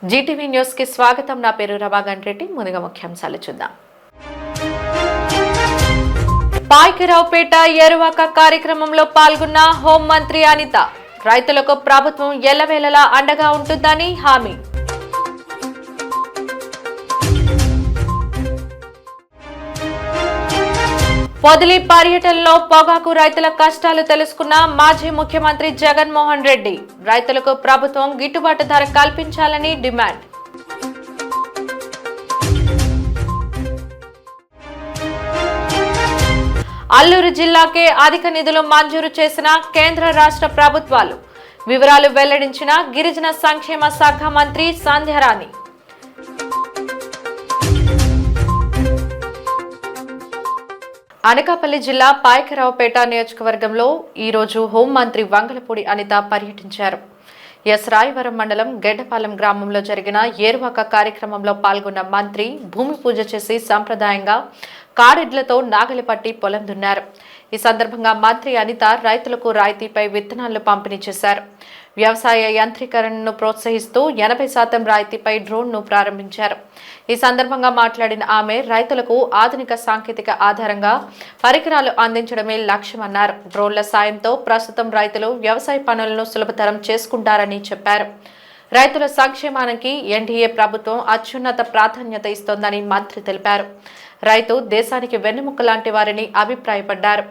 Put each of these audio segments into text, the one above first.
Zee TV news కి స్వాగతం. నా పేరు రమాగన్ రెడ్డి. ముందుగా ముఖ్యాంశాలు చూద్దాం. పాయకరావుపేట ఏరువాక కార్యక్రమంలో పాల్గొన్న హోంమంత్రి అనిత. రైతులకు ప్రభుత్వం ఎల్లవేళలా అండగా ఉంటుందని హామీ. పొదిలి పర్యటనలో పొగాకు రైతుల కష్టాలు తెలుసుకున్న మాజీ ముఖ్యమంత్రి జగన్మోహన్ రెడ్డి. రైతులకు ప్రభుత్వం గిట్టుబాటు ధర కల్పించాలని డిమాండ్. అల్లూరు జిల్లాకే అధిక నిధులు మంజూరు చేసిన కేంద్ర రాష్ట్ర ప్రభుత్వాలు. వివరాలు వెల్లడించిన గిరిజన సంక్షేమ శాఖ మంత్రి సంధ్యారాణి. అనకాపల్లి జిల్లా పాయకరావుపేట నియోజకవర్గంలో ఈరోజు హోంమంత్రి వంగలపూడి అనిత పర్యటించారు. ఎస్ రాయవరం మండలం గెడ్డపాలెం గ్రామంలో జరిగిన ఏరువాక కార్యక్రమంలో పాల్గొన్న మంత్రి భూమి పూజ చేసి సంప్రదాయంగా కారెడ్లతో నాగలి పట్టి పొలం దున్నారు. ఈ సందర్భంగా మంత్రి అనిత రైతులకు రాయితీపై విత్తనాలను పంపిణీ చేశారు. వ్యవసాయ యంత్రీకరణను ప్రోత్సహిస్తూ 80% రాయితీపై డ్రోన్ను ప్రారంభించారు. ఈ సందర్భంగా మాట్లాడిన ఆమె రైతులకు ఆధునిక సాంకేతిక ఆధారంగా పరికరాలు అందించడమే లక్ష్యమన్నారు. డ్రోన్ల సాయంతో ప్రస్తుతం రైతులు వ్యవసాయ పనులను సులభతరం చేసుకుంటారని చెప్పారు. రైతుల సంక్షేమానికి ఎన్డీఏ ప్రభుత్వం అత్యున్నత ప్రాధాన్యత ఇస్తోందని మంత్రి తెలిపారు. రైతు దేశానికి వెన్నెముక లాంటి వారిని అభిప్రాయపడ్డారు.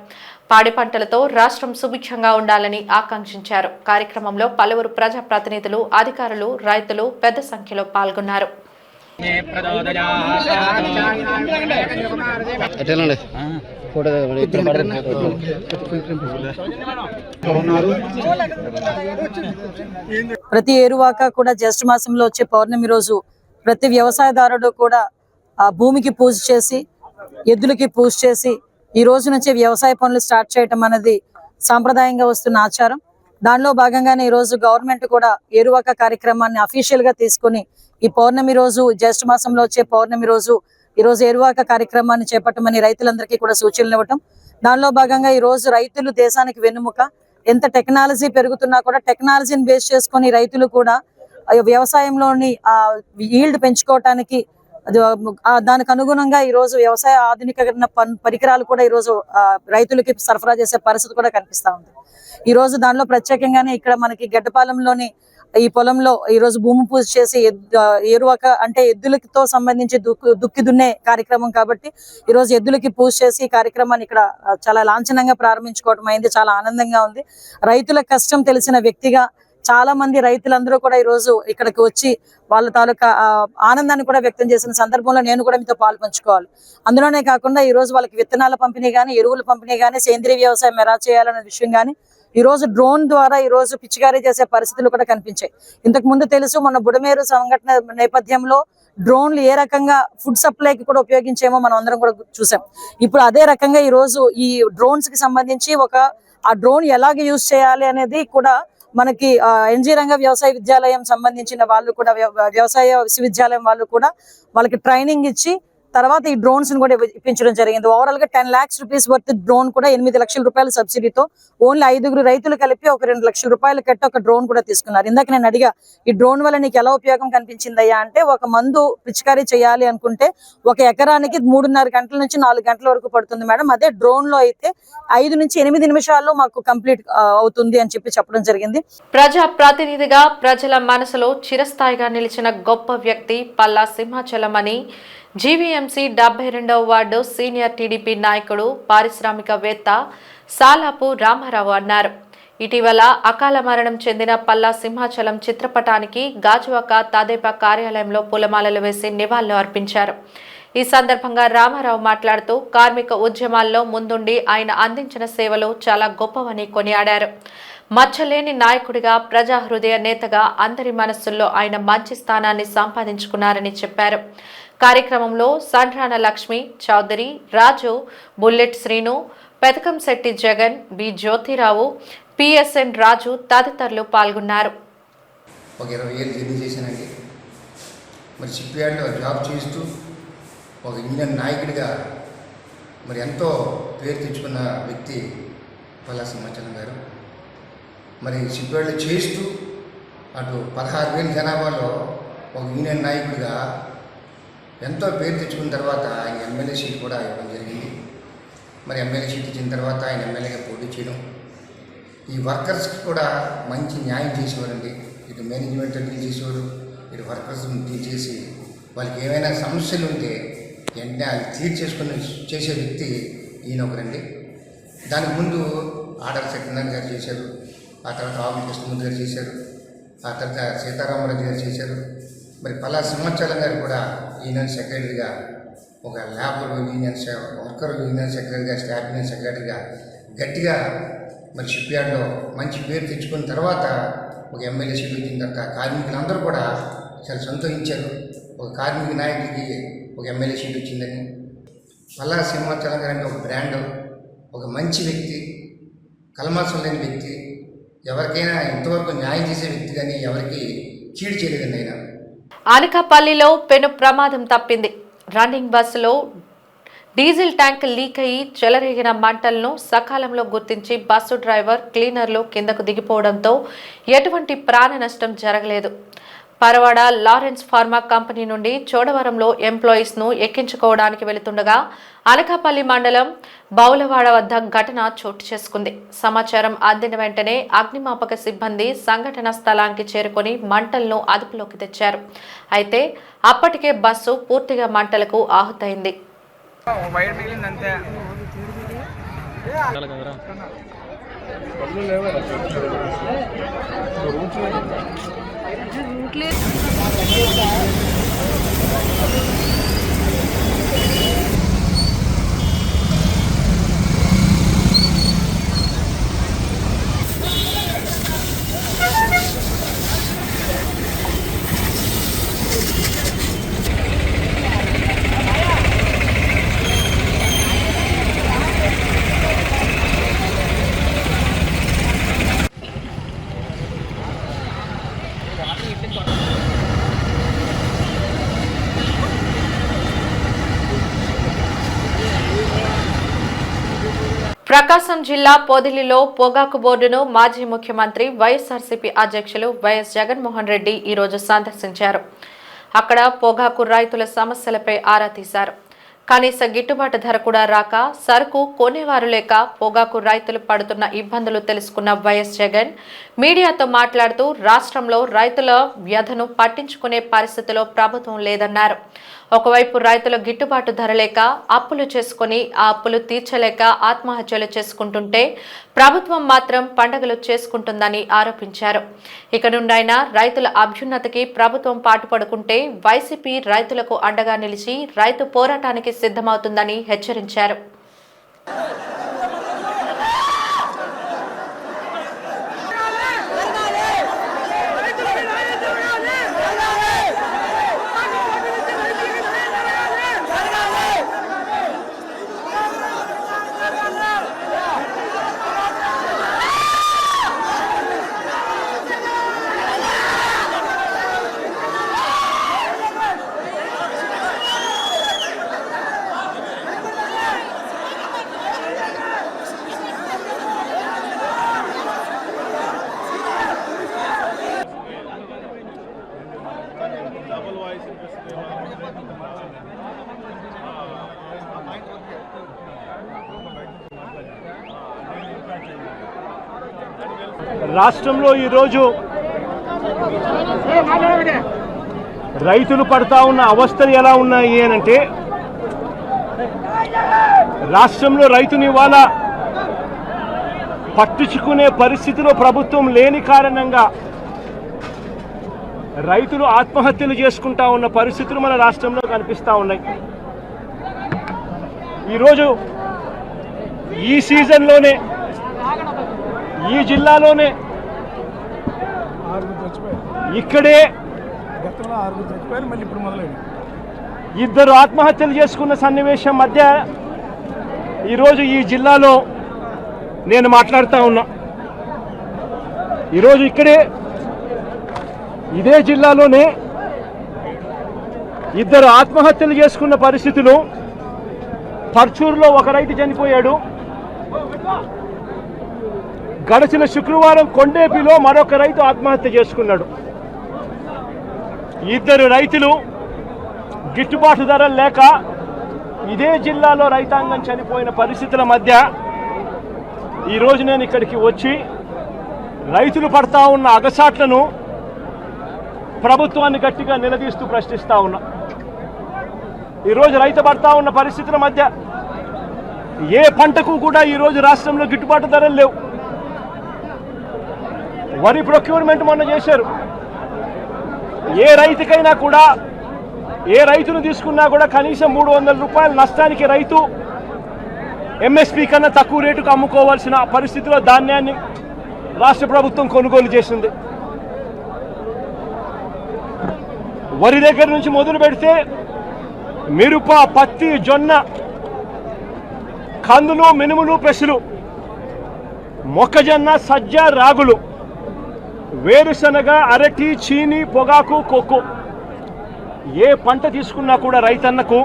పాడి పంటలతో రాష్ట్రం సుభిక్షంగా ఉండాలని ఆకాంక్షించారు. కార్యక్రమంలో పలువురు ప్రజాప్రతినిధులు, అధికారులు, రైతులు పెద్ద సంఖ్యలో పాల్గొన్నారు. ప్రతి ఏరువాక కూడా జ్యేష్ఠ మాసంలో వచ్చే పౌర్ణమి రోజు ప్రతి వ్యవసాయదారుడు కూడా భూమికి పూజ చేసి, ఎద్దులకి పూజ చేసి ఈ రోజు నుంచి వ్యవసాయ పనులు స్టార్ట్ చేయటం అనేది సాంప్రదాయంగా వస్తున్న ఆచారం. దానిలో భాగంగానే ఈ రోజు గవర్నమెంట్ కూడా ఏరువాక కార్యక్రమాన్ని అఫీషియల్ గా తీసుకుని ఈ పౌర్ణమి రోజు, జ్యేష్ఠ మాసంలో వచ్చే పౌర్ణమి రోజు ఈ రోజు ఏరువాక కార్యక్రమాన్ని చేపట్టమని రైతులందరికీ కూడా సూచనలు ఇవ్వటం. దానిలో భాగంగా ఈ రోజు రైతులు దేశానికి వెన్నుముక. ఎంత టెక్నాలజీ పెరుగుతున్నా కూడా టెక్నాలజీని బేస్ చేసుకుని రైతులు కూడా వ్యవసాయంలోని ఈల్డ్ పెంచుకోవటానికి దానికి అనుగుణంగా ఈ రోజు వ్యవసాయ ఆధునికరణ పరికరాలు కూడా ఈ రోజు రైతులకి సరఫరా చేసే పరిస్థితి కూడా కనిపిస్తా ఉంది. ఈ రోజు దానిలో ప్రత్యేకంగానే ఇక్కడ మనకి గెడ్డపాలెంలోని ఈ పొలంలో ఈ రోజు భూమి పూజ చేసి ఏరువాక అంటే ఎద్దులతో సంబంధించి దుక్కి దున్నే కార్యక్రమం కాబట్టి ఈ రోజు ఎద్దులకి పూజ చేసి ఈ కార్యక్రమాన్ని ఇక్కడ చాలా లాంఛనంగా ప్రారంభించుకోవడం అయింది. చాలా ఆనందంగా ఉంది. రైతుల కష్టం తెలిసిన వ్యక్తిగా చాలా మంది రైతులందరూ కూడా ఈ రోజు ఇక్కడికి వచ్చి వాళ్ళ తాలూకా ఆనందాన్ని కూడా వ్యక్తం చేసిన సందర్భంలో నేను కూడా మీతో పాలు పంచుకోవాలి. అందులోనే కాకుండా ఈ రోజు వాళ్ళకి విత్తనాల పంపిణీ కానీ, ఎరువుల పంపిణీ కానీ, సేంద్రీయ వ్యవసాయం ఎలా చేయాలనే విషయం కానీ ఈ రోజు డ్రోన్ ద్వారా ఈ రోజు పిచికారీ చేసే పరిస్థితులు కూడా కనిపించాయి. ఇంతకు ముందు తెలుసు, మొన్న బుడమేరు సంఘటన నేపథ్యంలో డ్రోన్లు ఏ రకంగా ఫుడ్ సప్లైకి కూడా ఉపయోగించేమో మనం అందరం కూడా చూసాం. ఇప్పుడు అదే రకంగా ఈ రోజు ఈ డ్రోన్స్ కి సంబంధించి ఆ డ్రోన్ ఎలాగ యూజ్ చేయాలి అనేది కూడా మనకి ఎన్జీ రంగ వ్యవసాయ విద్యాలయం సంబంధించిన వాళ్ళు కూడా, వ్యవసాయ విశ్వవిద్యాలయం వాళ్ళు కూడా వాళ్ళకి ట్రైనింగ్ ఇచ్చి తర్వాత ఈ డ్రోన్స్ ని కూడా ఇప్పించడం జరిగింది. ఓవరాల్ గా 10 lakhs rupees వర్త్ డ్రోన్ కూడా 8 లక్షల రూపాయల సబ్సిడీతో ఓన్లీ 5 రైతులు కలిపి ఒక 2 లక్షల రూపాయలు కట్టి ఒక డ్రోన్ కూడా తీసుకున్నారు. ఇందాక నేను అడిగా, ఈ డ్రోన్ వల్ల నీకు ఎలా ఉపయోగం కనిపించిందయ్యా అంటే, ఒక మందు పిచికారీ చేయాలి అనుకుంటే 1 ఎకరానికి 3.5 గంటల నుంచి 4 గంటల వరకు పడుతుంది మేడం. అదే డ్రోన్ లో అయితే 5 నుంచి 8 నిమిషాల్లో మాకు కంప్లీట్ అవుతుంది అని చెప్పడం జరిగింది. ప్రజా ప్రతినిధిగా ప్రజల మనసులో చిరస్థాయిగా నిలిచిన గొప్ప వ్యక్తి పల్లా సింహాచలం అని జీవీఎంసీ 72వ వార్డు సీనియర్ టీడీపీ నాయకుడు, పారిశ్రామికవేత్త సాలాపు రామారావు అన్నారు. ఇటీవల అకాల మరణం చెందిన పల్లా సింహాచలం చిత్రపటానికి గాజువాక తాదేపా కార్యాలయంలో పూలమాలలు వేసి నివాళులు అర్పించారు. ఈ సందర్భంగా రామారావు మాట్లాడుతూ కార్మిక ఉద్యమాల్లో ముందుండి ఆయన అందించిన సేవలు చాలా గొప్పవని కొనియాడారు. మచ్చలేని నాయకుడిగా, ప్రజా హృదయ నేతగా అందరి మనస్సుల్లో ఆయన మంచి స్థానాన్ని సంపాదించుకున్నారని చెప్పారు. కార్యక్రమంలో Sandrana Lakshmi, Chowdary, Raju, bullet Srinu, Pedakamsetti Jagan, B Jyotirao, PSN Raju తదితరులు పాల్గొన్నారు. ఒక 20 ఏళ్ళు జర్నీ చేశానండి. మరి షిప్యార్డ్లో జాబ్ చేస్తూ ఒక ఇండియన్ నాయకుడిగా మరి ఎంతో పేరు తెచ్చుకున్న వ్యక్తి పల్లా సింహాచలం గారు. మరి షిప్యార్డ్లో చేస్తూ అటు 16,000 జనాభాలో ఒక యూనియన్ నాయకుడిగా ఎంతో పేరు తెచ్చుకున్న తర్వాత ఆయన ఎమ్మెల్యే సీట్ కూడా ఇవ్వడం జరిగింది. మరి ఎమ్మెల్యే సీట్ ఇచ్చిన తర్వాత ఆయన ఎమ్మెల్యేగా పోటీ చేయడం, ఈ వర్కర్స్కి కూడా మంచి న్యాయం చేసేవారండి. ఇటు మేనేజ్మెంట్ డీల్ చేసేవారు, ఇటు వర్కర్స్ డీల్ చేసి వాళ్ళకి ఏమైనా సమస్యలు ఉంటే వెంటనే అది తీర్చేసుకుని చేసే వ్యక్తి ఈయన ఒకరండి. దానికి ముందు ఆర్డర్ సత్యనారాయణ గారు చేశారు, ఆ తర్వాత ఆవుల కృష్ణమూర్తి గారు చేశారు, ఆ తర్వాత సీతారామరాజు గారు చేశారు. మరి పలా సింహాచలం గారు కూడా యూనియన్ సెక్రటరీగా, ఒక లేబర్ యూనియన్ వర్కర్ యూనియన్ సెక్రటరీగా, స్టాఫ్ యూనియన్ సెక్రటరీగా గట్టిగా మరి షిప్ యార్డ్లో మంచి పేరు తెచ్చుకున్న తర్వాత ఒక ఎమ్మెల్యే సీట్ వచ్చిన తర్వాత కార్మికులందరూ కూడా చాలా సంతోషించారు. ఒక కార్మిక నాయకుడికి ఒక ఎమ్మెల్యే సీట్ వచ్చిందని. పల్లా సింహాచలం గారు అంటే ఒక బ్రాండ్, ఒక మంచి వ్యక్తి, కల్మాసం లేని వ్యక్తి, ఎవరికైనా ఇంతవరకు న్యాయం చేసే వ్యక్తి కానీ ఎవరికి చీడు చేయలేదండి ఆయన. అనకాపల్లిలో పెను ప్రమాదం తప్పింది. రన్నింగ్ బస్సులో డీజిల్ ట్యాంక్ లీక్ అయ్యి చెలరేగిన మంటలను సకాలంలో గుర్తించి బస్సు డ్రైవర్, క్లీనర్లు కిందకు దిగిపోవడంతో ఎటువంటి ప్రాణ నష్టం జరగలేదు. పరవాడ లారెన్స్ ఫార్మా కంపెనీ నుండి చోడవరంలో ఎంప్లాయీస్ను ఎక్కించుకోవడానికి వెళుతుండగా అనకాపల్లి మండలం బౌలవాడ వద్ద ఘటన చోటు చేసుకుంది. సమాచారం అందిన వెంటనే అగ్నిమాపక సిబ్బంది సంఘటన స్థలానికి చేరుకొని మంటలను అదుపులోకి తెచ్చారు. అయితే అప్పటికే బస్సు పూర్తిగా మంటలకు ఆహుతైంది. ప్రకాశం జిల్లా పొదిలిలో పొగాకు బోర్డును మాజీ ముఖ్యమంత్రి వైఎస్ఆర్సీపీ అధ్యక్షులు వైఎస్ జగన్మోహన్ రెడ్డి ఈరోజు సందర్శించారు. అక్కడ పొగాకు రైతుల సమస్యలపై ఆరా తీశారు. కనీస గిట్టుబాటు ధర కూడా రాక సరుకు కొనేవారు లేక పొగాకు రైతులు పడుతున్న ఇబ్బందులు తెలుసుకున్న వైఎస్ జగన్ మీడియాతో మాట్లాడుతూ రాష్ట్రంలో రైతుల వ్యధను పట్టించుకునే పరిస్థితిలో ప్రభుత్వం లేదన్నారు. ఒకవైపు రైతుల గిట్టుబాటు ధర లేక అప్పులు చేసుకుని ఆ అప్పులు తీర్చలేక ఆత్మహత్యలు చేసుకుంటుంటే ప్రభుత్వం మాత్రం పండుగలు చేసుకుంటుందని ఆరోపించారు. ఇక నుండైనా రైతుల అభ్యున్నతికి ప్రభుత్వం పాటుపడుకుంటే వైసీపీ రైతులకు అండగా నిలిచి రైతు పోరాటానికి సిద్ధమవుతుందని హెచ్చరించారు. రాష్ట్రంలో ఈరోజు రైతులు పడతా ఉన్న అవస్థలు ఎలా ఉన్నాయి అనంటే, రాష్ట్రంలో రైతుని ఇవాళ పట్టించుకునే పరిస్థితిలో ప్రభుత్వం లేని కారణంగా రైతులు ఆత్మహత్యలు చేసుకుంటా ఉన్న పరిస్థితులు మన రాష్ట్రంలో కనిపిస్తూ ఉన్నాయి. ఈరోజు ఈ సీజన్లోనే ఈ జిల్లాలోనే ఇక్కడే ఇద్దరు ఆత్మహత్యలు చేసుకున్న సన్నివేశం మధ్య ఈరోజు ఈ జిల్లాలో నేను మాట్లాడుతూ ఉన్నా. ఈరోజు ఇక్కడే ఇదే జిల్లాలోనే ఇద్దరు ఆత్మహత్యలు చేసుకున్న పరిస్థితులు. పర్చూరులో ఒక రైతు చనిపోయాడు. గడిచిన శుక్రవారం కొండేపిలో మరొక రైతు ఆత్మహత్య చేసుకున్నాడు. 2 రైతులు గిట్టుబాటు ధర లేక ఇదే జిల్లాలో రైతాంగం చనిపోయిన పరిస్థితుల మధ్య ఈరోజు నేను ఇక్కడికి వచ్చి రైతులు పడతా ఉన్న అగసాట్లను ప్రభుత్వాన్ని గట్టిగా నిలదీస్తూ ప్రశ్నిస్తా ఉన్నా. ఈరోజు రైతు పడతా ఉన్న పరిస్థితుల మధ్య ఏ పంటకు కూడా ఈరోజు రాష్ట్రంలో గిట్టుబాటు ధరలు లేవు. వరి ప్రొక్యూర్మెంట్ మొన్న చేశారు. ఏ రైతుకైనా కూడా ఏ రైతును తీసుకున్నా కూడా కనీసం 300 రూపాయల నష్టానికి రైతు ఎంఎస్పీ కన్నా తక్కువ రేటుకు అమ్ముకోవాల్సిన పరిస్థితిలో ధాన్యాన్ని రాష్ట్ర ప్రభుత్వం కొనుగోలు చేసింది. వరి దగ్గర నుంచి మొదలు పెడితే మిరప, పత్తి, జొన్న, కందులు, మినుములు, పెసలు, మొక్కజొన్న, సజ్జ, రాగులు, వేరుశనగ, అరటి, చీని, పొగాకు, కోకో ఏ పంట తీసుకున్నా కూడా రైతన్నకు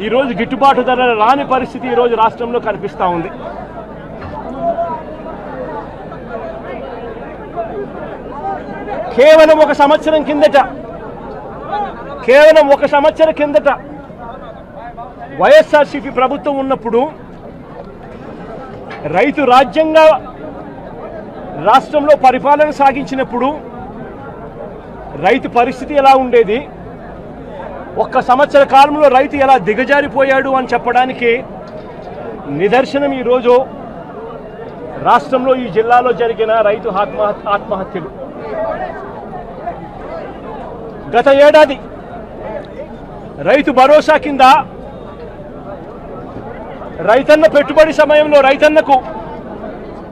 ఈరోజు గిట్టుబాటు ధర రాని పరిస్థితి ఈరోజు రాష్ట్రంలో కనిపిస్తూ ఉంది. కేవలం ఒక సంవత్సరం కిందట వైఎస్ఆర్సీపీ ప్రభుత్వం ఉన్నప్పుడు రైతు రాజ్యంగా రాష్ట్రంలో పరిపాలన సాగించినప్పుడు రైతు పరిస్థితి ఎలా ఉండేది, ఒక్క సంవత్సర కాలంలో రైతు ఎలా దిగజారిపోయాడు అని చెప్పడానికి నిదర్శనం ఈరోజు రాష్ట్రంలో ఈ జిల్లాలో జరిగిన రైతు ఆత్మహత్యలు. గత ఏడాది రైతు భరోసా కింద రైతన్న పెట్టుబడి సమయంలో రైతన్నకు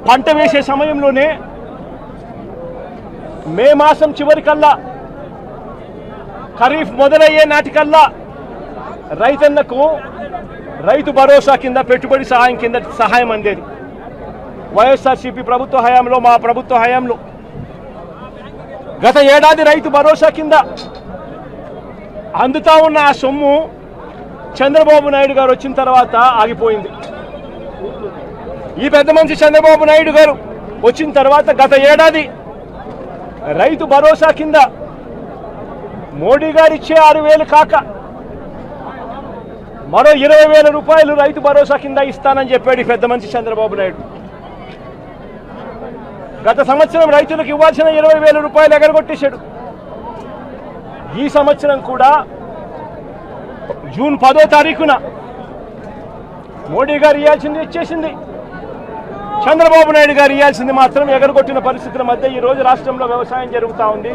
పంట వేసే సమయంలోనే మే మాసం చివరికల్లా ఖరీఫ్ మొదలయ్యే నాటికల్లా రైతన్నకు రైతు భరోసా కింద పెట్టుబడి సహాయం కింద సహాయం అందేది. వైఎస్ఆర్సీపీ ప్రభుత్వ హయాంలో, మా ప్రభుత్వ హయాంలో గత ఏడాది రైతు భరోసా కింద అందుతా ఉన్న ఆ సొమ్ము చంద్రబాబు నాయుడు గారు వచ్చిన తర్వాత ఆగిపోయింది. ఈ పెద్ద మనిషి చంద్రబాబు నాయుడు గారు వచ్చిన తర్వాత గత ఏడాది రైతు భరోసా కింద మోడీ గారు ఇచ్చే 6,000 కాక మరో 20,000 రూపాయలు రైతు భరోసా కింద ఇస్తానని చెప్పాడు ఈ పెద్ద మనిషి చంద్రబాబు నాయుడు. గత సంవత్సరం రైతులకు ఇవ్వాల్సిన 20,000 రూపాయలు ఎగరగొట్టేశాడు. ఈ సంవత్సరం కూడా జూన్ 10వ తారీఖున మోడీ గారు ఇవ్వాల్సింది ఇచ్చేసింది, చంద్రబాబు నాయుడు గారు ఇవ్వాల్సింది మాత్రం ఎగరగొట్టిన పరిస్థితుల మధ్య ఈరోజు రాష్ట్రంలో వ్యవసాయం జరుగుతూ ఉంది.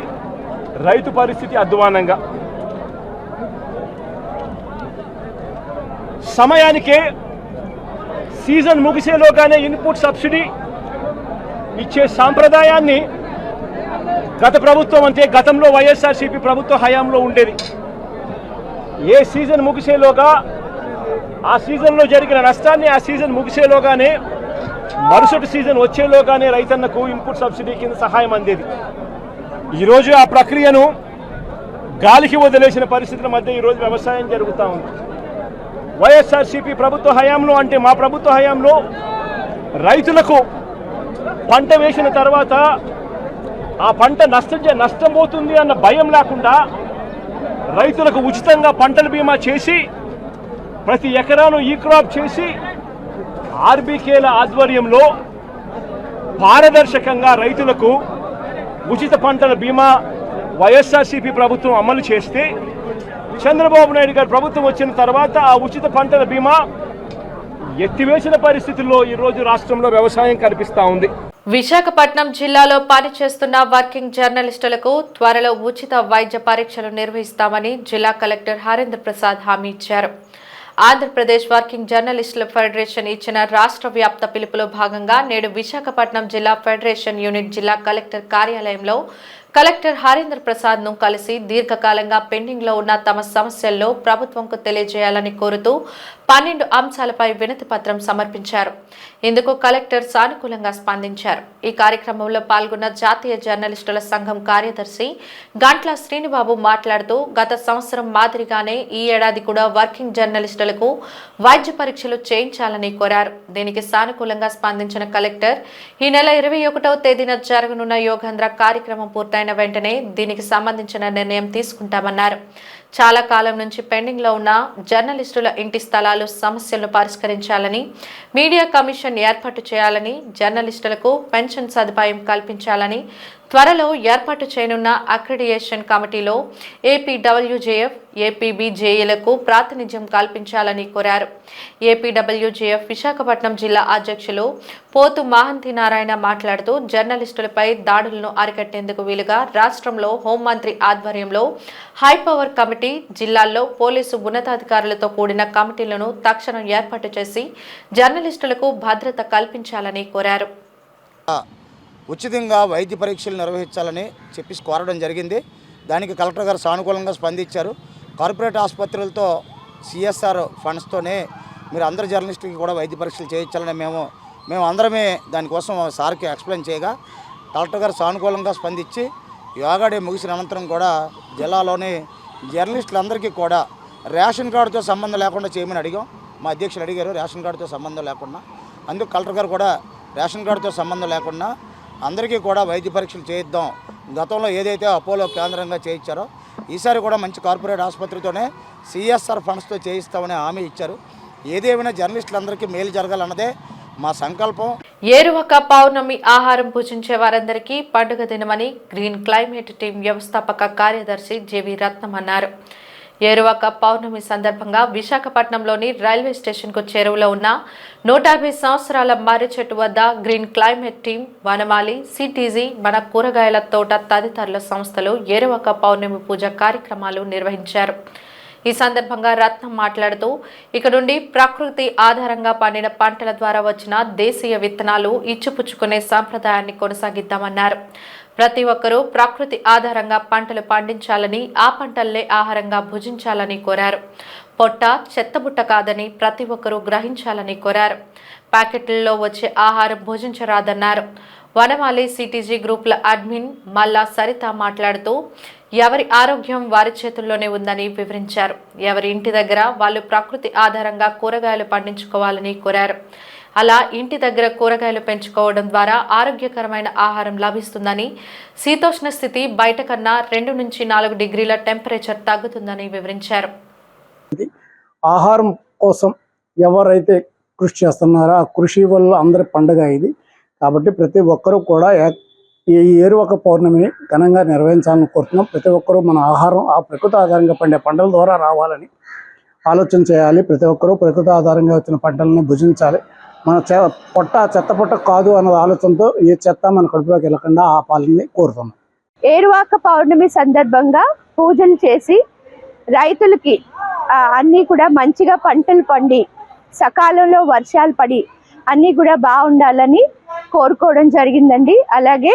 రైతు పరిస్థితి అధ్వానంగా. సమయానికే సీజన్ ముగిసేలోగానే ఇన్పుట్ సబ్సిడీ ఇచ్చే సాంప్రదాయాన్ని గత ప్రభుత్వం అంటే గతంలో వైఎస్ఆర్సీపీ ప్రభుత్వ హయాంలో ఉండేది. ఏ సీజన్ ముగిసేలోగా ఆ సీజన్లో జరిగిన నష్టాన్ని ఆ సీజన్ ముగిసేలోగానే మరుసటి సీజన్ వచ్చేలోగానే రైతన్నకు ఇన్పుట్ సబ్సిడీ కింద సహాయం అందేది. ఈరోజు ఆ ప్రక్రియను గాలికి వదిలేసిన పరిస్థితుల మధ్య ఈరోజు వ్యవసాయం జరుగుతూ ఉంది. వైఎస్ఆర్సీపీ ప్రభుత్వ హయాంలో అంటే మా ప్రభుత్వ హయాంలో రైతులకు పంట వేసిన తర్వాత ఆ పంట నష్టం పోతుంది అన్న భయం లేకుండా రైతులకు ఉచితంగా పంటల బీమా చేసి ప్రతి ఎకరాను ఈ క్రాప్ చేసి ఆర్బీకేల ఆధ్వర్యంలో పారదర్శకంగా రైతులకు ఉచిత పంటల బీమా వైఎస్ఆర్సీపీ ప్రభుత్వం అమలు చేస్తే చంద్రబాబు నాయుడు గారు ప్రభుత్వం వచ్చిన తర్వాత ఆ ఉచిత పంటల బీమా ఎత్తివేసిన పరిస్థితుల్లో ఈరోజు రాష్ట్రంలో వ్యవసాయం కనిపిస్తూ ఉంది. విశాఖపట్నం జిల్లాలో పనిచేస్తున్న వర్కింగ్ జర్నలిస్టులకు త్వరలో ఉచిత వైద్య పరీక్షలు నిర్వహిస్తామని జిల్లా కలెక్టర్ హరేంద్ర ప్రసాద్ హామీ ఇచ్చారు. ఆంధ్రప్రదేశ్ వర్కింగ్ జర్నలిస్టుల ఫెడరేషన్ ఇచ్చిన రాష్ట్ర వ్యాప్త పిలుపులో భాగంగా నేడు విశాఖపట్నం జిల్లా ఫెడరేషన్ యూనిట్ జిల్లా కలెక్టర్ కార్యాలయంలో కలెక్టర్ హరేంద్ర ప్రసాద్ ను కలిసి దీర్ఘకాలంగా పెండింగ్ లో ఉన్న తమ సమస్యల్లో ప్రభుత్వంకు తెలియజేయాలని కోరుతూ 12 అంశాలపై వినతి పత్రం సమర్పించారు. ఇందుకు కలెక్టర్ సానుకూలంగా స్పందించారు. ఈ కార్యక్రమంలో పాల్గొన్న జాతీయ జర్నలిస్టుల సంఘం కార్యదర్శి గంట్ల శ్రీనిబాబు మాట్లాడుతూ గత సంవత్సరం మాదిరిగానే ఈ ఏడాది కూడా వర్కింగ్ జర్నలిస్టులకు వైద్య పరీక్షలు చేయించాలని కోరారు. దీనికి సానుకూలంగా స్పందించిన కలెక్టర్ ఈ నెల 21వ తేదీన జరగనున్న యోగేంద్ర కార్యక్రమం పూర్తయిన పూర్తయిన వెంటనే దీనికి సంబంధించిన నిర్ణయం తీసుకుంటామన్నారు. చాలా కాలం నుంచి పెండింగ్లో ఉన్న జర్నలిస్టుల ఇంటి స్థలాలు సమస్యలను పరిష్కరించాలని, మీడియా కమిషన్ ఏర్పాటు చేయాలని, జర్నలిస్టులకు పెన్షన్ సదుపాయం కల్పించాలని, త్వరలో ఏర్పాటు చేయనున్న అక్రిడియేషన్ కమిటీలో ఏపీడబ్ల్యూజేఎఫ్, ఏపీబీజేఏలకు ప్రాతినిధ్యం కల్పించాలని కోరారు. ఏపీడబ్ల్యూజేఎఫ్ విశాఖపట్నం జిల్లా అధ్యక్షులు పోతు మహంతి నారాయణ మాట్లాడుతూ జర్నలిస్టులపై దాడులను అరికట్టేందుకు వీలుగా రాష్ట్రంలో హోంమంత్రి ఆధ్వర్యంలో హైపవర్ కమిటీ, జిల్లాల్లో పోలీసు ఉన్నతాధికారులతో కూడిన కమిటీలను తక్షణం ఏర్పాటు చేసి జర్నలిస్టులకు భద్రత కల్పించాలని కోరారు. ఉచితంగా వైద్య పరీక్షలు నిర్వహించాలని చెప్పి కోరడం జరిగింది. దానికి కలెక్టర్ గారు సానుకూలంగా స్పందించారు. కార్పొరేట్ ఆసుపత్రులతో సిఎస్ఆర్ ఫండ్స్తోనే మీరు అందరు జర్నలిస్టులకి కూడా వైద్య పరీక్షలు చేయించాలని మేము అందరమే దానికోసం సార్కి ఎక్స్ప్లెయిన్ చేయగా కలెక్టర్ గారు సానుకూలంగా స్పందించి యోగా డే ముగిసిన అనంతరం కూడా జిల్లాలోని జర్నలిస్టులందరికీ కూడా రేషన్ కార్డుతో సంబంధం లేకుండా చేయమని అడిగాం. మా అధ్యక్షులు అడిగారు రేషన్ కార్డుతో సంబంధం లేకుండా. అందుకు కలెక్టర్ గారు కూడా రేషన్ కార్డుతో సంబంధం లేకుండా అందరికీ కూడా వైద్య పరీక్షలు చేయిద్దాం. గతంలో ఏదైతే అపోలో కేంద్రంగా చేయించారో ఈసారి కూడా మంచి కార్పొరేట్ ఆసుపత్రితోనే సిఎస్ఆర్ ఫండ్స్తో చేయిస్తామని హామీ ఇచ్చారు. ఏదేమైనా జర్నలిస్టులందరికీ మేలు జరగాలన్నదే మా సంకల్పం. ఏరువాక పౌర్ణమి ఆహారం పూజించే వారందరికీ పండుగ దినమని గ్రీన్ క్లైమేట్ టీం వ్యవస్థాపక కార్యదర్శి జేవి రత్నం అన్నారు. ఏరువాక పౌర్ణమి సందర్భంగా విశాఖపట్నంలోని రైల్వే స్టేషన్కు చేరువలో ఉన్న 150 సంవత్సరాల మర్రి చెట్టు వద్ద గ్రీన్ క్లైమేట్ టీం, వనమాలి, సిటీజీ, మన కూరగాయల తోట తదితరుల సంస్థలు ఏరువాక పౌర్ణమి పూజ కార్యక్రమాలు నిర్వహించారు. ఈ సందర్భంగా రత్నం మాట్లాడుతూ ఇక నుండి ప్రకృతి ఆధారంగా పండిన పంటల ద్వారా వచ్చిన దేశీయ విత్తనాలు ఇచ్చిపుచ్చుకునే సంప్రదాయాన్ని కొనసాగిద్దామన్నారు. ప్రతి ఒక్కరూ ప్రకృతి ఆధారంగా పంటలు పండించాలని, ఆ పంటల్లే ఆహారంగా భుజించాలని కోరారు. పొట్ట చెత్తబుట్ట కాదని ప్రతి ఒక్కరూ గ్రహించాలని కోరారు. ప్యాకెట్లలో వచ్చే ఆహారం భుజించరాదన్నారు. వనమాలి సిటీజీ గ్రూపుల అడ్మిన్ మల్లా సరిత మాట్లాడుతూ ఎవరి ఆరోగ్యం వారి చేతుల్లోనే ఉందని వివరించారు. ఎవరి ఇంటి దగ్గర వాళ్ళు ప్రకృతి ఆధారంగా కూరగాయలు పండించుకోవాలని కోరారు. అలా ఇంటి దగ్గర కూరగాయలు పెంచుకోవడం ద్వారా ఆరోగ్యకరమైన ఆహారం లభిస్తుందని, శీతోష్ణ స్థితి బయట కన్నా 2 నుంచి 4 డిగ్రీల టెంపరేచర్ తగ్గుతుందని వివరించారు. ఆహారం కోసం ఎవరైతే కృషి చేస్తున్నారో ఆ కృషి వల్ల అందరి పండుగ ఇది. కాబట్టి ప్రతి ఒక్కరూ కూడా ఈ ఏరువాక పౌర్ణమిని ఘనంగా నిర్వహించాలని కోరుతున్నాం. ప్రతి ఒక్కరూ మన ఆహారం ఆ ప్రకృతి ఆధారంగా పండే పంటల ద్వారా రావాలని ఆలోచన చేయాలి. ప్రతి ఒక్కరూ ప్రకృతి ఆధారంగా వచ్చిన పంటలను భుజించాలి. మన పొట్ట చెత్త పొట్ట కాదు అన్న ఆలోచనతో ఏ చెత్త మన కడుపులోకి వెళ్ళకుండా ఆపాలని కోరుతున్నాం. ఏరువాక పౌర్ణమి సందర్భంగా పూజలు చేసి రైతులకి అన్నీ కూడా మంచిగా పంటలు పండి సకాలంలో వర్షాలు పడి అన్నీ కూడా బాగుండాలని కోరుకోవడం జరిగిందండి. అలాగే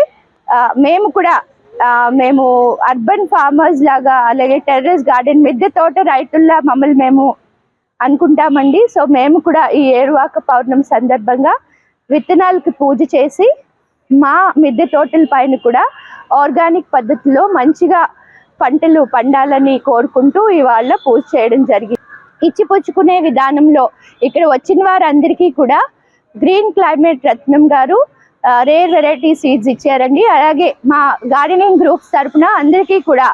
మేము అర్బన్ ఫార్మర్స్ లాగా, అలాగే టెర్రస్ గార్డెన్ మిద్దె తోట రైతుల్లా మమ్మల్ని మేము అనుకుంటామండి. సో మేము కూడా ఈ ఏరువాక పౌర్ణమి సందర్భంగా విత్తనాలకి పూజ చేసి మా మిద్దె తోటల పైన కూడా ఆర్గానిక్ పద్ధతిలో మంచిగా పంటలు పండాలని కోరుకుంటూ ఇవాళ పూజ చేయడం జరిగింది. ఇచ్చిపుచ్చుకునే విధానంలో ఇక్కడ వచ్చిన వారందరికీ కూడా గ్రీన్ క్లైమేట్ రత్నం గారు రేర్ వెరైటీ సీడ్స్ ఇచ్చారండి. అలాగే మా గార్డెనింగ్ గ్రూప్స్ తరఫున అందరికీ కూడా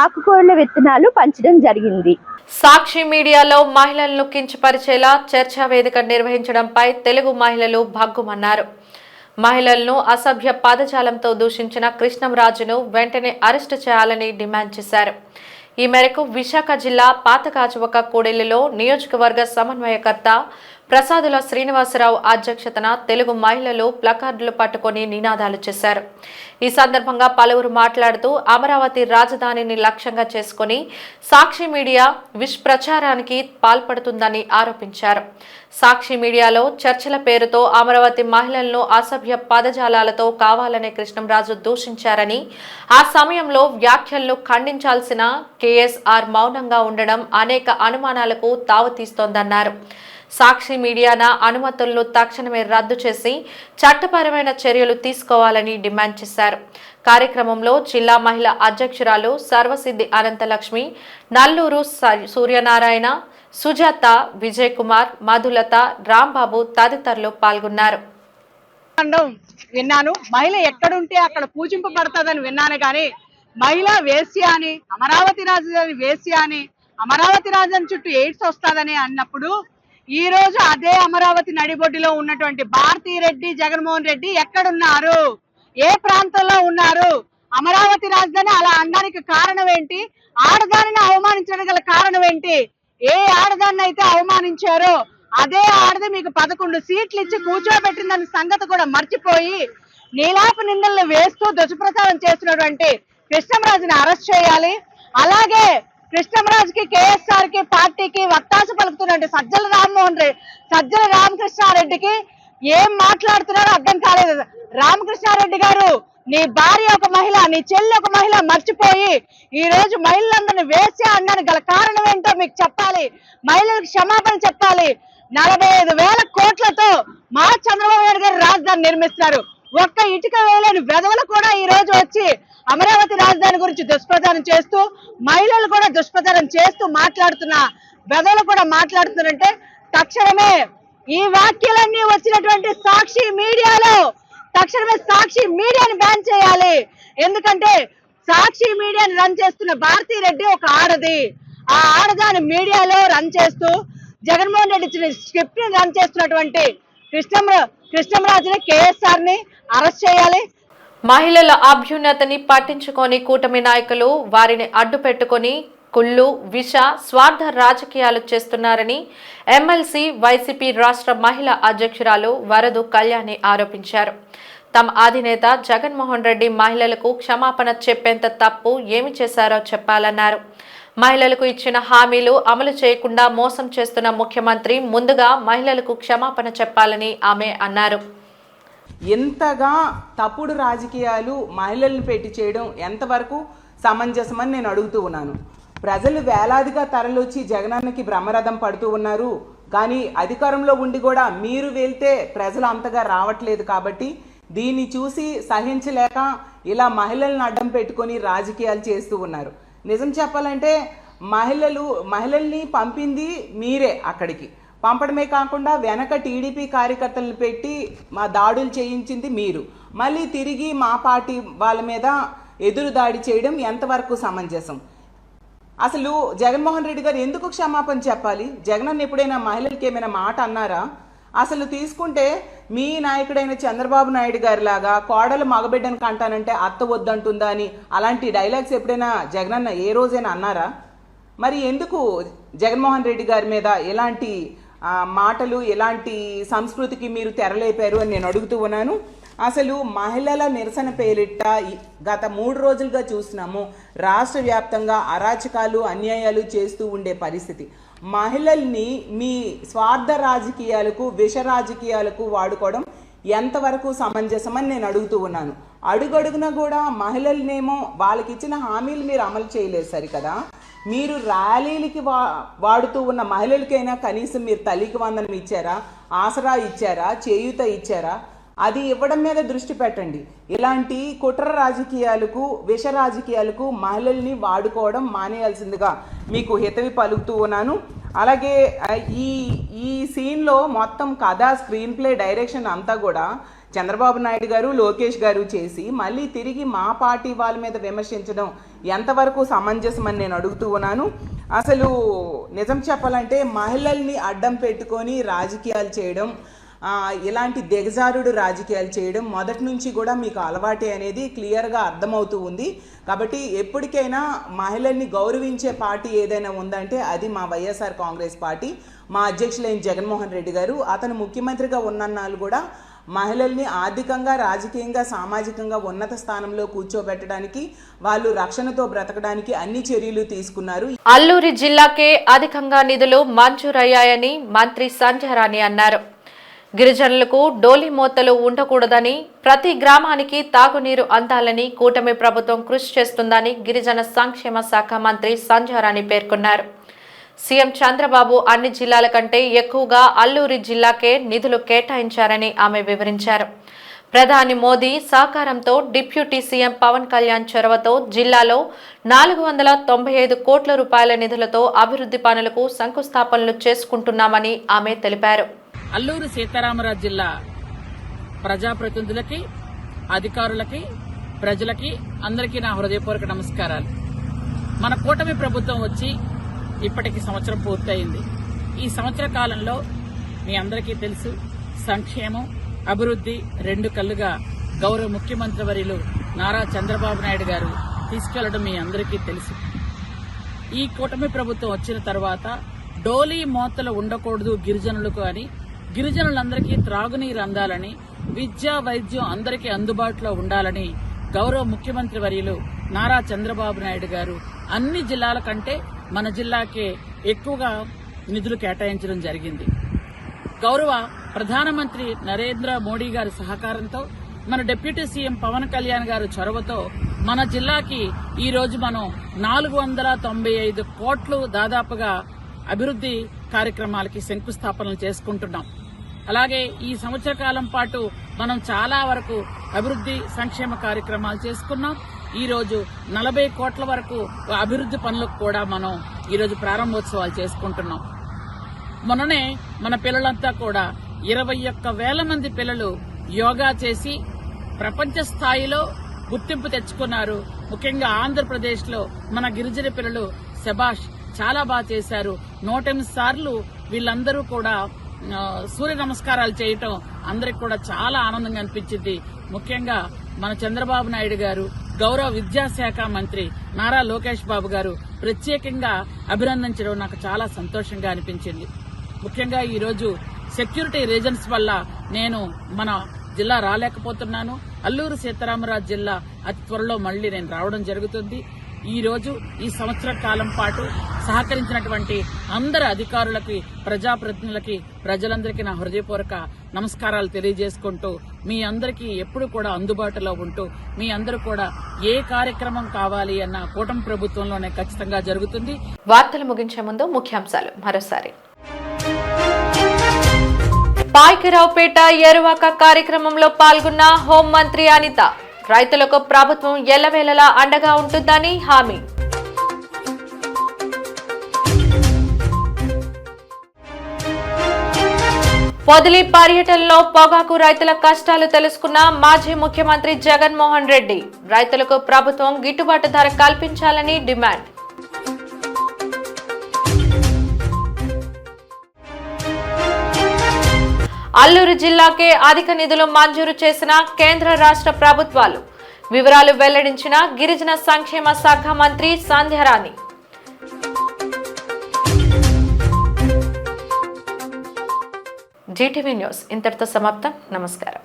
ఆకుకూరల విత్తనాలు పంచడం జరిగింది. సాక్షి మీడియాలో మహిళలను కించపరిచేలా చర్చా వేదిక నిర్వహించడంపై తెలుగు మహిళలు భగ్గుమన్నారు. మహిళలను అసభ్య పదజాలంతో దూషించిన కృష్ణంరాజును వెంటనే అరెస్టు చేయాలని డిమాండ్ చేశారు. ఈ మేరకు విశాఖ జిల్లా పాతగాజువక కూడలిలో నియోజకవర్గ సమన్వయకర్త ప్రసాదుల శ్రీనివాసరావు అధ్యక్షతన తెలుగు మహిళలు ప్లకార్డులు పట్టుకొని నినాదాలు చేశారు. ఈ సందర్భంగా పలువురు మాట్లాడుతూ అమరావతి రాజధానిని లక్ష్యంగా చేసుకుని సాక్షి మీడియా విషప్రచారానికి పాల్పడుతుందని ఆరోపించారు. సాక్షి మీడియాలో చర్చల పేరుతో అమరావతి మహిళలను అసభ్య పదజాలాలతో కావాలనే కృష్ణంరాజు దూషించారని, ఆ సమయంలో వ్యాఖ్యలను ఖండించాల్సిన కేఎస్ఆర్ మౌనంగా ఉండడం అనేక అనుమానాలకు తావుతీస్తోందన్నారు. సాక్షి మీడియాన అనుమతులను తక్షణమే రద్దు చేసి చట్టపరమైన చర్యలు తీసుకోవాలని డిమాండ్ చేశారు. కార్యక్రమంలో జిల్లా మహిళా అధ్యక్షురాలు సర్వసిద్ధి అనంతలక్ష్మి, నల్లూరు సూర్యనారాయణ, సుజాత, విజయ్ కుమార్, మధులత, రాంబాబు తదితరులు పాల్గొన్నారు. విన్నాను, మహిళ ఎక్కడుంటే అక్కడ పూజింపబడతాదని విన్నాను. కానీ మహిళ వేశ్య అని, అమరావతి రాజధాని వేశ్య అని, అమరావతి రాజధాని చుట్టూ ఎయిడ్స్ వస్తుందని అన్నప్పుడు ఈ రోజు అదే అమరావతి నడిబొడ్డులో ఉన్నటువంటి భారతీరెడ్డి, జగన్మోహన్ రెడ్డి ఎక్కడున్నారు, ఏ ప్రాంతంలో ఉన్నారు? అమరావతి రాజధాని అలా అనడానికి కారణం ఏంటి? ఆడదానిని అవమానించడం గల కారణం ఏంటి? ఏ ఆడదాన్ని అయితే అవమానించారో అదే ఆడది మీకు 11 సీట్లు ఇచ్చి కూర్చోబెట్టిందన్న సంగతి కూడా మర్చిపోయి నీలాపు నిందలను వేస్తూ దుష్ప్రచారం చేస్తున్నటువంటి కృష్ణంరాజుని అరెస్ట్ చేయాలి. అలాగే కృష్ణంరాజుకి, కేఎస్ఆర్ కి, పార్టీకి వత్తాసు పలుకుతున్నటువంటి సజ్జల రామకృష్ణారెడ్డికి ఏం మాట్లాడుతున్నారో అర్థం కాలేదు. రామకృష్ణారెడ్డి గారు, నీ భార్య ఒక మహిళ, నీ చెల్లి ఒక మహిళ మర్చిపోయి ఈ రోజు మహిళలందరినీ వేసే అన్నాను గల కారణం ఏంటో మీకు చెప్పాలి. మహిళలకు క్షమాపణ చెప్పాలి. 45,000 కోట్లతో మా చంద్రబాబు నాయుడు గారు రాజధాని నిర్మిస్తున్నారు. ఒక్క ఇటుక వేయలేని వెధవలు కూడా ఈ రోజు వచ్చి అమరావతి రాజధాని గురించి దుష్ప్రచారం చేస్తూ, మహిళలు కూడా దుష్ప్రచారం చేస్తూ మాట్లాడుతున్న వెధవలు కూడా మాట్లాడుతున్నారంటే తక్షణమే ఈ వాక్యాలన్నీ వచ్చినటువంటి సాక్షి మీడియాలో తక్షణమే సాక్షి మీడియాని బ్యాన్ చేయాలి. ఎందుకంటే సాక్షి మీడియాని రన్ చేస్తున్న భారతీరెడ్డి ఒక ఆడది. ఆ ఆడదాని మీడియాలో రన్ చేస్తూ జగన్మోహన్ రెడ్డి ఇచ్చిన స్క్రిప్ట్ ని రన్ చేస్తున్నటువంటి కృష్ణంరాజుని, కేఎస్ఆర్ ని అరెస్ట్ చేయాలి. మహిళల అభ్యున్నతిని పట్టించుకొని కూటమి నాయకులు వారిని అడ్డు పెట్టుకొని కుళ్ళు, విష, స్వార్థ రాజకీయాలు చేస్తున్నారని ఎమ్మెల్సీ వైసీపీ రాష్ట్ర మహిళా అధ్యక్షురాలు వరదు కళ్యాణి ఆరోపించారు. తమ అధినేత జగన్మోహన్ రెడ్డి మహిళలకు క్షమాపణ చెప్పేంత తప్పు ఏమి చేశారో చెప్పాలన్నారు. మహిళలకు ఇచ్చిన హామీలు అమలు చేయకుండా మోసం చేస్తున్న ముఖ్యమంత్రి ముందుగా మహిళలకు క్షమాపణ చెప్పాలని ఆమె అన్నారు. ఎంతగా తప్పుడు రాజకీయాలు మహిళలను పెట్టి చేయడం ఎంతవరకు సమంజసమని నేను అడుగుతూ ఉన్నాను. ప్రజలు వేలాదిగా తరలొచ్చి జగనన్నకి బ్రహ్మరథం పడుతూ ఉన్నారు. కానీ అధికారంలో ఉండి కూడా మీరు వెళ్తే ప్రజలు అంతగా రావట్లేదు. కాబట్టి దీన్ని చూసి సహించలేక ఇలా మహిళలను అడ్డం పెట్టుకొని రాజకీయాలు చేస్తూ ఉన్నారు. నిజం చెప్పాలంటే మహిళల్ని పంపింది మీరే, అక్కడికి పంపడమే కాకుండా వెనక టీడీపీ కార్యకర్తలను పెట్టి మా దాడులు చేయించింది మీరు. మళ్ళీ తిరిగి మా పార్టీ వాళ్ళ మీద ఎదురు దాడి చేయడం ఎంతవరకు సమంజసం? అసలు జగన్మోహన్ రెడ్డి గారు ఎందుకు క్షమాపణ చెప్పాలి? జగనన్న ఎప్పుడైనా మహిళలకి ఏమైనా మాట అన్నారా? అసలు తీసుకుంటే మీ నాయకుడైన చంద్రబాబు నాయుడు గారి లాగా కోడలు మగబిడ్డను కంటానంటే అత్త వద్దంటుందా అని అలాంటి డైలాగ్స్ ఎప్పుడైనా జగనన్న ఏ రోజైనా అన్నారా? మరి ఎందుకు జగన్మోహన్ రెడ్డి గారి మీద ఎలాంటి మాటలు, ఎలాంటి సంస్కృతికి మీరు తెరలేపారు అని నేను అడుగుతూ ఉన్నాను. అసలు మహిళల నిరసన పేరిట గత 3 రోజులుగా చూస్తున్నాము రాష్ట్ర వ్యాప్తంగా అరాచకాలు, అన్యాయాలు చేస్తూ ఉండే పరిస్థితి. మహిళల్ని మీ స్వార్థ రాజకీయాలకు, విష రాజకీయాలకు వాడుకోవడం ఎంతవరకు సమంజసమని నేను అడుగుతూ ఉన్నాను. అడుగడుగున కూడా మహిళలనేమో వాళ్ళకి ఇచ్చిన హామీలు మీరు అమలు చేయలేదు సరికదా. మీరు ర్యాలీలకి వాడుతూ ఉన్న మహిళలకైనా కనీసం మీరు తల్లికి వందనం ఇచ్చారా? ఆసరా ఇచ్చారా? చేయూత ఇచ్చారా? అది ఇవ్వడం మీద దృష్టి పెట్టండి. ఇలాంటి కుట్ర రాజకీయాలకు, విష రాజకీయాలకు మహిళల్ని వాడుకోవడం మానేయాల్సిందిగా మీకు హితవి పలుకుతూ ఉన్నాను. అలాగే ఈ సీన్లో మొత్తం కథ, స్క్రీన్ ప్లే, డైరెక్షన్ అంతా కూడా చంద్రబాబు నాయుడు గారు, లోకేష్ గారు చేసి మళ్ళీ తిరిగి మా పార్టీ వాళ్ళ మీద విమర్శించడం ఎంతవరకు సమంజసమని నేను అడుగుతూ ఉన్నాను. అసలు నిజం చెప్పాలంటే మహిళల్ని అడ్డం పెట్టుకొని రాజకీయాలు చేయడం, ఇలాంటి దిగజారుడు రాజకీయాలు చేయడం మొదటి నుంచి కూడా మీకు అలవాటే అనేది క్లియర్గా అర్థమవుతూ ఉంది. కాబట్టి ఎప్పటికైనా మహిళల్ని గౌరవించే పార్టీ ఏదైనా ఉందంటే అది మా వైఎస్ఆర్ కాంగ్రెస్ పార్టీ. మా అధ్యక్షులైన జగన్మోహన్ రెడ్డి గారు, అతను ముఖ్యమంత్రిగా ఉన్నన్నాళ్ళు కూడా మహిళల్ని ఆర్థికంగా, రాజకీయంగా, సామాజికంగా ఉన్నత స్థానంలో కూర్చోబెట్టడానికి, వాళ్ళు రక్షణతో బ్రతకడానికి అన్ని చర్యలు తీసుకున్నారు. అల్లూరి జిల్లాకే అధికంగా నిధులు మంజూరయ్యాయని మంత్రి సంజయ్ రాణి అన్నారు. గిరిజనులకు డోలి మోతలు ఉండకూడదని, ప్రతి గ్రామానికి తాగునీరు అందాలని కూటమి ప్రభుత్వం కృషి చేస్తుందని గిరిజన సంక్షేమ శాఖ మంత్రి సంజయ్ రాణి పేర్కొన్నారు. సీఎం చంద్రబాబు అన్ని జిల్లాల కంటే ఎక్కువగా అల్లూరి జిల్లాకే నిధులు కేటాయించారని ఆమె వివరించారు. ప్రధాని మోదీ సహకారంతో డిప్యూటీ సీఎం పవన్ కళ్యాణ్ చొరవతో జిల్లాలో 495 కోట్ల రూపాయల నిధులతో అభివృద్ధి పనులకు శంకుస్థాపనలు చేసుకుంటున్నామని ఆమె తెలిపారు. అల్లూరు సీతారామరాజు జిల్లా ప్రజాప్రతినిధులకి, అధికారులకి, ప్రజలకి అందరికీ నా హృదయపూర్వక నమస్కారాలు. మన కూటమి ప్రభుత్వం వచ్చి ఇప్పటికి సంవత్సరం పూర్తయింది. ఈ సంవత్సర కాలంలో మీ అందరికీ తెలుసు, సంక్షేమం, అభివృద్ధి రెండు కళ్ళుగా గౌరవ ముఖ్యమంత్రి వర్యులు నారా చంద్రబాబు నాయుడు గారు తీసుకెళ్లడం మీ అందరికీ తెలుసు. ఈ కూటమి ప్రభుత్వం వచ్చిన తర్వాత డోలీ మోతలు ఉండకూడదు గిరిజనులకు అని, గిరిజనులందరికీ త్రాగునీరు అందాలని, విద్య, వైద్యం అందరికీ అందుబాటులో ఉండాలని గౌరవ ముఖ్యమంత్రి వర్యులు నారా చంద్రబాబు నాయుడు గారు అన్ని జిల్లాల కంటే మన జిల్లాకే ఎక్కువగా నిధులు కేటాయించడం జరిగింది. గౌరవ ప్రధానమంత్రి నరేంద్ర మోడీ గారి సహకారంతో, మన డిప్యూటీ సీఎం పవన్ కళ్యాణ్ గారు చొరవతో మన జిల్లాకి ఈ రోజు మనం 495 కోట్లు దాదాపుగా అభివృద్ధి కార్యక్రమాలకి శంకుస్థాపనలు చేసుకుంటున్నాం. అలాగే ఈ సంవత్సర కాలం పాటు మనం చాలా వరకు అభివృద్ధి సంక్షేమ కార్యక్రమాలు చేసుకున్నాం. ఈ రోజు 40 కోట్ల వరకు అభివృద్ధి పనులకు కూడా మనం ఈ రోజు ప్రారంభోత్సవాలు చేసుకుంటున్నాం. మొన్ననే మన పిల్లలంతా కూడా 21,000 మంది పిల్లలు యోగా చేసి ప్రపంచ స్థాయిలో గుర్తింపు తెచ్చుకున్నారు. ముఖ్యంగా ఆంధ్రప్రదేశ్ లో మన గిరిజన పిల్లలు శబాష్ చాలా బాగా చేశారు. 108 సార్లు వీళ్ళందరూ కూడా సూర్య నమస్కారాలు చేయటం అందరికి కూడా చాలా ఆనందంగా అనిపించింది. ముఖ్యంగా మన చంద్రబాబు నాయుడు గారు, గౌరవ విద్యాశాఖ మంత్రి నారా లోకేష్ బాబు గారు ప్రత్యేకంగా అభినందించడం నాకు చాలా సంతోషంగా అనిపించింది. ముఖ్యంగా ఈ రోజు సెక్యూరిటీ రీజన్స్ వల్ల నేను మన జిల్లా రాలేకపోతున్నాను. అల్లూరు సీతారామరాజు జిల్లా అతి త్వరలో మళ్లీ నేను రావడం జరుగుతుంది. ఈ రోజు ఈ సంవత్సర కాలం పాటు సహకరించినటువంటి అందరు అధికారులకి, ప్రజాప్రతినిధులకి, ప్రజలందరికీ నా హృదయపూర్వక నమస్కారాలు తెలియజేసుకుంటూ మీ అందరికీ ఎప్పుడు కూడా అందుబాటులో ఉంటూ మీ అందరూ కూడా ఏ కార్యక్రమం కావాలి అన్న కూటమి ప్రభుత్వంలోనే ఖచ్చితంగా జరుగుతుంది. వార్తలు ముగించే ముందు ముఖ్యాంశాలు మరోసారి. పాయకరావుపేట ఏరువాక కార్యక్రమంలో పాల్గొన్న హోంమంత్రి అనిత, రైతులకు ప్రభుత్వం ఎల్లవేళలా అండగా ఉంటుందని హామీ. పొదిలి పర్యటనలో పొగాకు రైతుల కష్టాలు తెలుసుకున్న మాజీ ముఖ్యమంత్రి జగన్మోహన్ రెడ్డి, రైతులకు ప్రభుత్వం గిట్టుబాటు ధర కల్పించాలని డిమాండ్. అల్లూరు జిల్లాకే అధిక నిధులు మంజూరు చేసిన కేంద్ర రాష్ట్ర ప్రభుత్వాలు, వివరాలు వెల్లడించిన గిరిజన సంక్షేమ శాఖ మంత్రి సంధ్యారాణి. జీటీవీ న్యూస్ ఇంతటితో సమాప్తం. నమస్కారం.